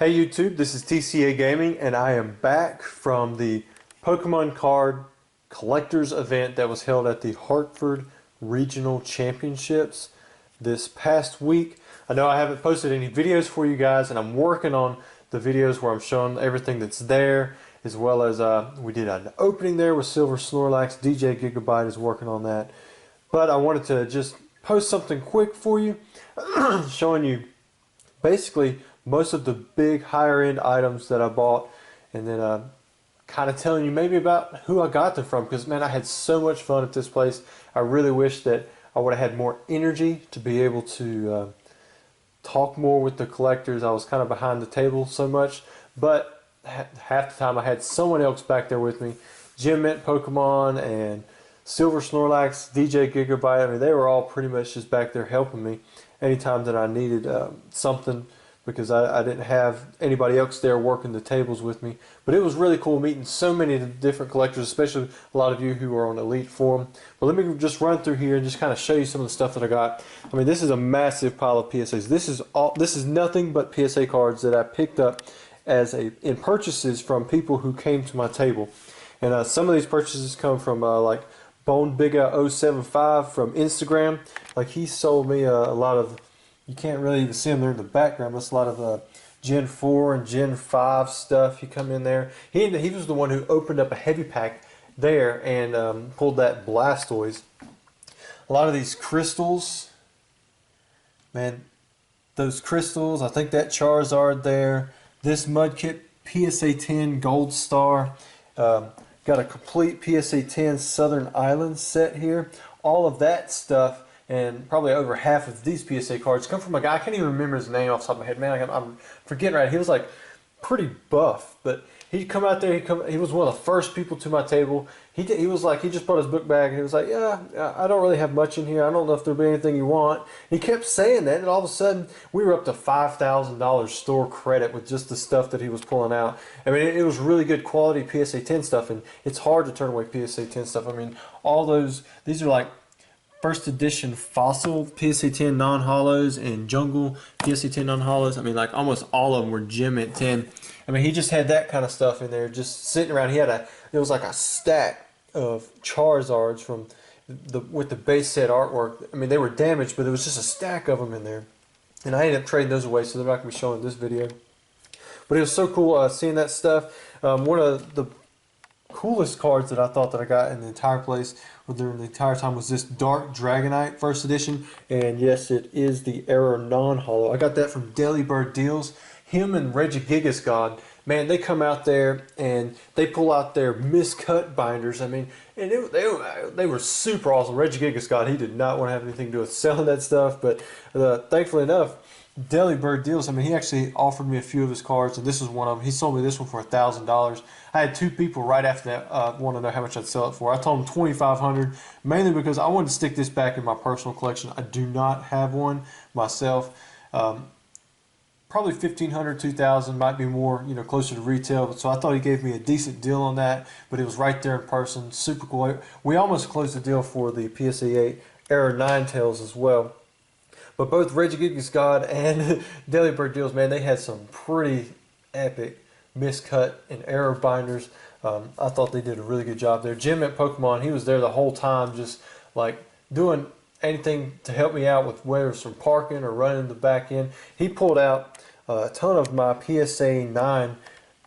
Hey YouTube, this is TCA Gaming and I am back from the Pokemon card collectors event that was held at the Hartford Regional Championships this past week. I know I haven't posted any videos for you guys, and I'm working on the videos where I'm showing everything that's there, as well as we did an opening there with Silver Snorlax. DJ Gigabyte is working on that. But I wanted to just post something quick for you showing you basically most of the big higher end items that I bought, and then kind of telling you maybe about who I got them from, because man, I had so much fun at this place. I really wish that I would have had more energy to be able to talk more with the collectors. I was kind of behind the table so much, but half the time I had someone else back there with me. Gem Mint Pokemon and Silver Snorlax, DJ Gigabyte, I mean, they were all pretty much just back there helping me anytime that I needed something, because I didn't have anybody else there working the tables with me. But it was really cool meeting so many of the different collectors, especially a lot of you who are on Elite Forum. But let me just run through here and just kind of show you some of the stuff that I got. I mean, this is a massive pile of PSAs. This is nothing but PSA cards that I picked up in purchases from people who came to my table. And some of these purchases come from like Bone Bigga 075 from Instagram. Like, he sold me a lot of, you can't really even see them there in the background, but it's a lot of Gen 4 and Gen 5 stuff. You come in there. He was the one who opened up a heavy pack there and pulled that Blastoise. A lot of these crystals, man, those crystals, I think that Charizard there. This Mudkip PSA 10 Gold Star. Got a complete PSA 10 Southern Islands set here. All of that stuff, and probably over half of these PSA cards come from a guy. I can't even remember his name off the top of my head. Man, I'm forgetting right. He was like pretty buff, but he'd come out there. He was one of the first people to my table. He was like, he just brought his book bag and he was like, yeah, I don't really have much in here. I don't know if there'll be anything you want. He kept saying that, and all of a sudden we were up to $5,000 store credit with just the stuff that he was pulling out. I mean, it was really good quality PSA 10 stuff, and it's hard to turn away PSA 10 stuff. I mean, all these are like first edition Fossil PSA 10 non-hollows and Jungle PSA 10 non-hollows. I mean, like almost all of them were Gem at 10. I mean, he just had that kind of stuff in there just sitting around. It was like a stack of Charizards from with the base set artwork. I mean, they were damaged, but there was just a stack of them in there. And I ended up trading those away, so they're not going to be shown in this video. But it was so cool seeing that stuff. One of the coolest cards that I thought that I got in the entire place during the entire time was this Dark Dragonite first edition, and yes, it is the Error non-hollow. I got that from Delibird Deals. Him and Regigigas God, man, they come out there and they pull out their miscut binders. I mean, and they were super awesome. Regigigas God, he did not want to have anything to do with selling that stuff, but thankfully enough, Delibird Deals, I mean, he actually offered me a few of his cards, and this is one of them. He sold me this one for $1,000. I had two people right after that want to know how much I'd sell it for. I told them $2,500, mainly because I wanted to stick this back in my personal collection. I do not have one myself. Probably $1,500, $2,000, might be more, you know, closer to retail. So I thought he gave me a decent deal on that, but it was right there in person. Super cool. We almost closed the deal for the PSA 8 Error Ninetales as well. But both Regigigas God and Delibird Deals, man, they had some pretty epic miscut and error binders. I thought they did a really good job there. Gem Mint Pokemon, he was there the whole time, just like doing anything to help me out with whether it's from parking or running the back end. He pulled out a ton of my PSA 9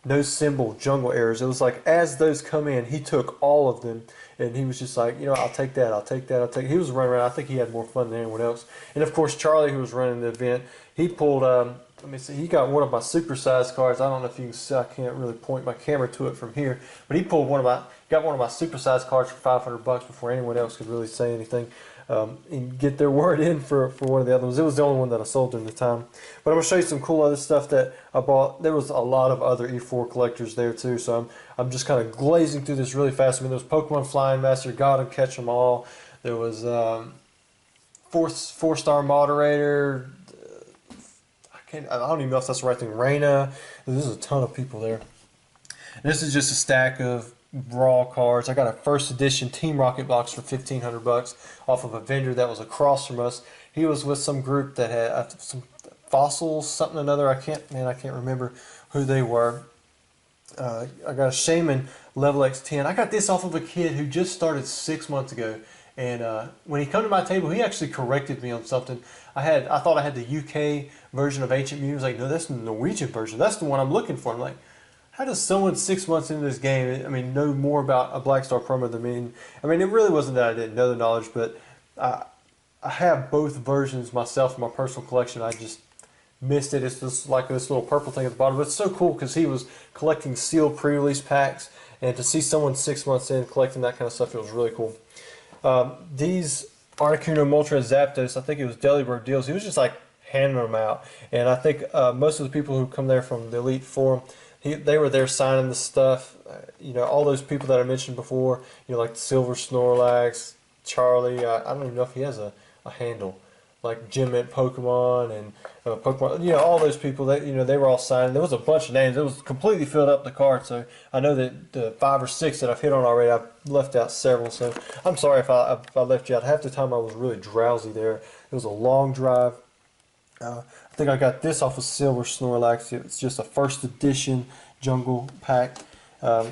no symbol jungle errors. It was like, as those come in, he took all of them, and he was just like, you know, I'll take that, I'll take that, I'll take. He was running around. I think he had more fun than anyone else. And of course, Charlie, who was running the event, he pulled. Let me see. He got one of my supersized cards. I don't know if you can see. I can't really point my camera to it from here, but he pulled one of my supersized cards for $500 before anyone else could really say anything. And get their word in for one of the other ones. It was the only one that I sold during the time. But I'm going to show you some cool other stuff that I bought. There was a lot of other E4 collectors there too, so I'm just kind of glazing through this really fast. I mean, there was Pokemon Flying Master, God and Catch 'em All. There was four-star Moderator. I don't even know if that's the right thing. Reina. There's a ton of people there. And this is just a stack of raw cards. I got a first edition Team Rocket box for $1,500 off of a vendor that was across from us. He was with some group that had some Fossils, something or another. I can't remember who they were. I got a Shaman level X10. I got this off of a kid who just started 6 months ago. And when he come to my table, he actually corrected me on something. I thought I had the UK version of Ancient Mew. He was like, no, that's the Norwegian version. That's the one I'm looking for. I'm like, how does someone 6 months into this game, I mean, know more about a Black Star promo than me? I mean, it really wasn't that I didn't know the knowledge, but I have both versions myself in my personal collection. I just missed it. It's just like this little purple thing at the bottom. But it's so cool because he was collecting sealed pre-release packs, and to see someone 6 months in collecting that kind of stuff, it was really cool. These Articuno Moltres Zapdos, I think it was Delibird deals. He was just like handing them out, and I think most of the people who come there from the Elite Forum, they were there signing the stuff. You know, all those people that I mentioned before. You know, like the Silver Snorlax, Charlie. I don't even know if he has a handle. Like Gym Mint Pokemon and Pokemon, you know, all those people that, you know, they were all signing. There was a bunch of names. It was completely filled up the card. So I know that the 5 or 6 that I've hit on already, I've left out several. So I'm sorry if I left you out. Half the time I was really drowsy there. It was a long drive. I think I got this off of Silver Snorlax. It's just a first edition jungle pack. I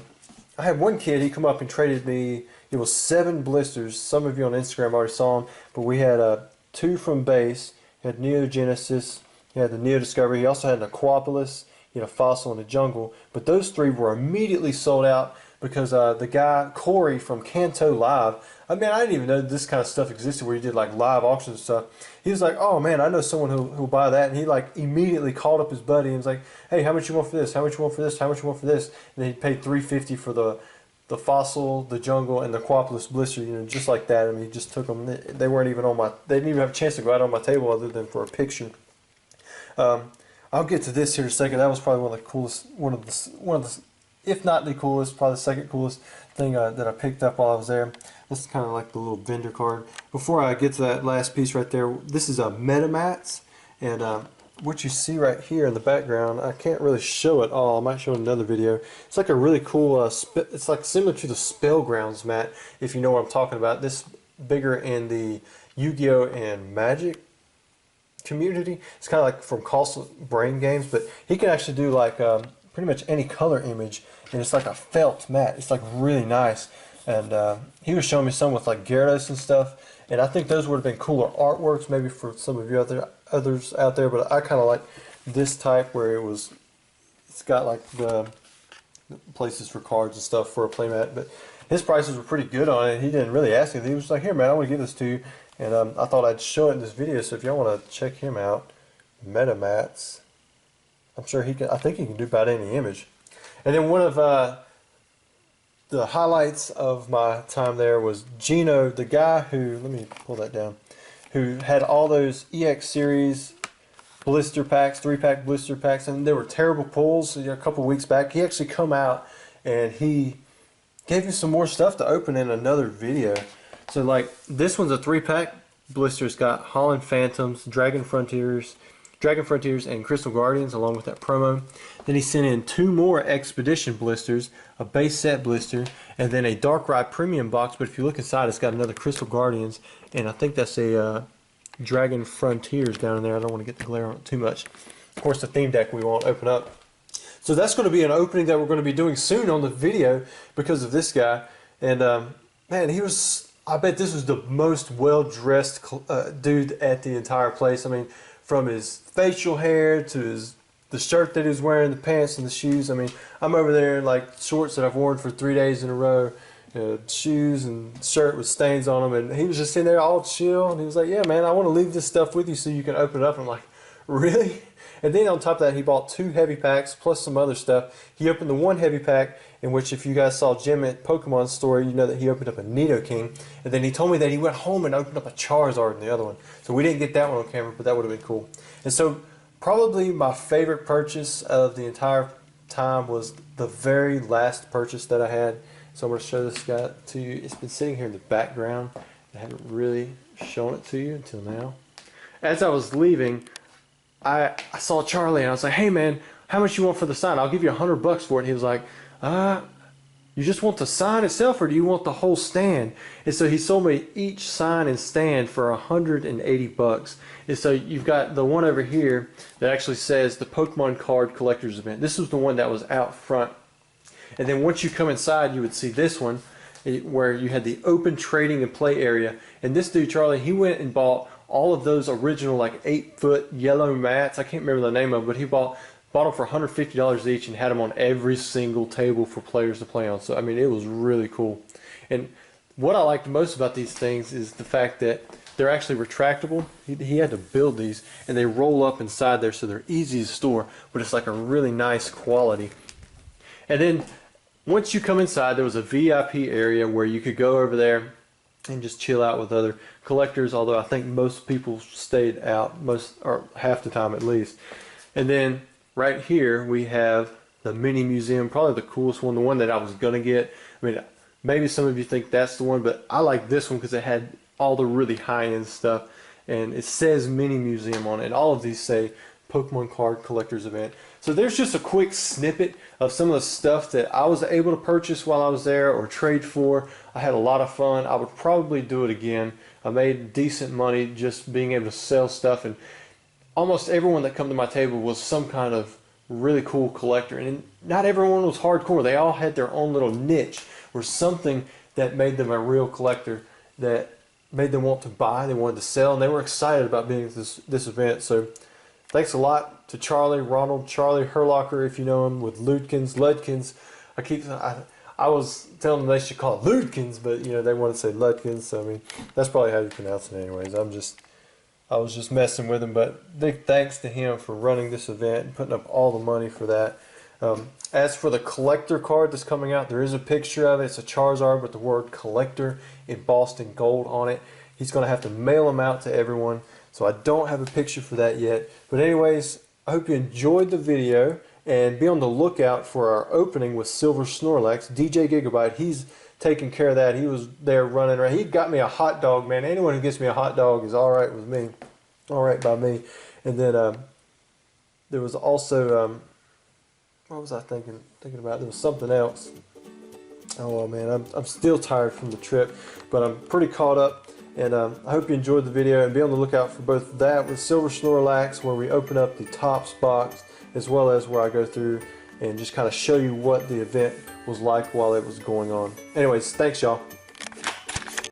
had one kid, he come up and traded me, it was 7 blisters. Some of you on Instagram already saw them, but we had 2 from base. He had Neogenesis, he had the Neo Discovery, he also had an Aquapolis, he had a Fossil and a Jungle. But those 3 were immediately sold out because the guy, Corey from Kanto Live, I mean, I didn't even know this kind of stuff existed where he did like live auctions and stuff. He was like, oh man, I know someone who'll buy that. And he like immediately called up his buddy and was like, hey, how much you want for this? How much you want for this? How much you want for this? And then he paid $350 for the Fossil, the Jungle, and the Aquapolis blister, you know, just like that. I mean, he just took them. They weren't even on they didn't even have a chance to go out on my table other than for a picture. I'll get to this here in a second. That was probably one of the coolest, one of the, if not the coolest, probably the second coolest thing that I picked up while I was there. This is kind of like the little vendor card. Before I get to that last piece right there, this is a Metamats, and what you see right here in the background, I can't really show it all. I might show it in another video. It's like a really cool, it's like similar to the Spellgrounds mat, if you know what I'm talking about. This bigger in the Yu-Gi-Oh! And Magic community. It's kind of like from Castle Brain Games, but he can actually do like pretty much any color image, and it's like a felt mat. It's like really nice. And he was showing me some with like Gyarados and stuff, and I think those would have been cooler artworks maybe for some of you others out there, but I kind of like this type where it's got like the places for cards and stuff for a playmat. But his prices were pretty good on it. He didn't really ask it. He was like, here man, I want to give this to you, and I thought I'd show it in this video. So if y'all want to check him out, Metamats, I'm sure he can. I think he can do about any image. And then one of the highlights of my time there was Gino, the guy who, let me pull that down, who had all those EX series blister packs, 3-pack blister packs, and they were terrible pulls. You know, a couple weeks back, he actually come out and he gave you some more stuff to open in another video. So like this one's a 3-pack blister. It's got Holland Phantoms, Dragon Frontiers, and Crystal Guardians along with that promo. Then he sent in 2 more Expedition blisters, a base set blister, and then a Darkrai Premium box. But if you look inside, it's got another Crystal Guardians, and I think that's a Dragon Frontiers down in there. I don't want to get the glare on it too much. Of course, the theme deck we won't open up. So that's going to be an opening that we're going to be doing soon on the video because of this guy. And man, I bet this was the most well-dressed dude at the entire place. I mean, from his facial hair to the shirt that he was wearing, the pants and the shoes. I mean, I'm over there in like shorts that I've worn for 3 days in a row, shoes and shirt with stains on them, and he was just sitting there all chill, and he was like, yeah man, I want to leave this stuff with you so you can open it up. I'm like, really? And then on top of that, he bought 2 heavy packs plus some other stuff. He opened the 1 heavy pack, in which if you guys saw Jim at Pokemon story, you know that he opened up a Nidoking, and then he told me that he went home and opened up a Charizard in the other one. So we didn't get that one on camera, but that would have been cool. And so probably my favorite purchase of the entire time was the very last purchase that I had. So I'm going to show this guy to you. It's been sitting here in the background. I haven't really shown it to you until now. As I was leaving, I saw Charlie and I was like, hey man, how much you want for the sign? I'll give you $100 for it. And he was like, you just want the sign itself, or do you want the whole stand? And so he sold me each sign and stand for 180 bucks. And so you've got the one over here that actually says the Pokemon Card Collectors Event. This was the one that was out front. And then once you come inside, you would see this one where you had the open trading and play area. And this dude, Charlie, he went and bought all of those original like 8-foot yellow mats. I can't remember the name of it, but he bought them for $150 each and had them on every single table for players to play on. So, I mean, it was really cool. And what I liked most about these things is the fact that they're actually retractable. He had to build these, and they roll up inside there, so they're easy to store, but it's like a really nice quality. And then once you come inside, there was a VIP area where you could go over there and just chill out with other collectors, although I think most people stayed out, or half the time at least. And then right here we have the mini museum, probably the coolest one, the one that I was gonna get. I mean, maybe some of you think that's the one, but I like this one because it had all the really high-end stuff, and it says mini museum on it, and all of these say Pokemon Card Collectors Event. So there's just a quick snippet of some of the stuff that I was able to purchase while I was there or trade for. I had a lot of fun. I would probably do it again. I made decent money just being able to sell stuff, and almost everyone that come to my table was some kind of really cool collector. And not everyone was hardcore. They all had their own little niche or something that made them a real collector, that made them want to buy, they wanted to sell, and they were excited about being at this event. So thanks a lot to Charlie Herlocker, if you know him, with Ludkins. I was telling them they should call it Ludkins, but you know they want to say Ludkins. So I mean, that's probably how you pronounce it, anyways. I was just messing with him, but big thanks to him for running this event and putting up all the money for that. As for the collector card that's coming out, there is a picture of it. It's a Charizard with the word collector embossed in gold on it. He's going to have to mail them out to everyone, so I don't have a picture for that yet. But anyways, I hope you enjoyed the video, and be on the lookout for our opening with Silver Snorlax. DJ Gigabyte, he's taking care of that. He was there running around. He got me a hot dog, man. Anyone who gets me a hot dog is all right with me. All right by me. And then there was also, what was I thinking about? There was something else. Oh man, I'm still tired from the trip, but I'm pretty caught up. And I hope you enjoyed the video, and be on the lookout for both that with Silver Snorlax, where we open up the Topps box, as well as where I go through and just kind of show you what the event was like while it was going on. Anyways, thanks y'all.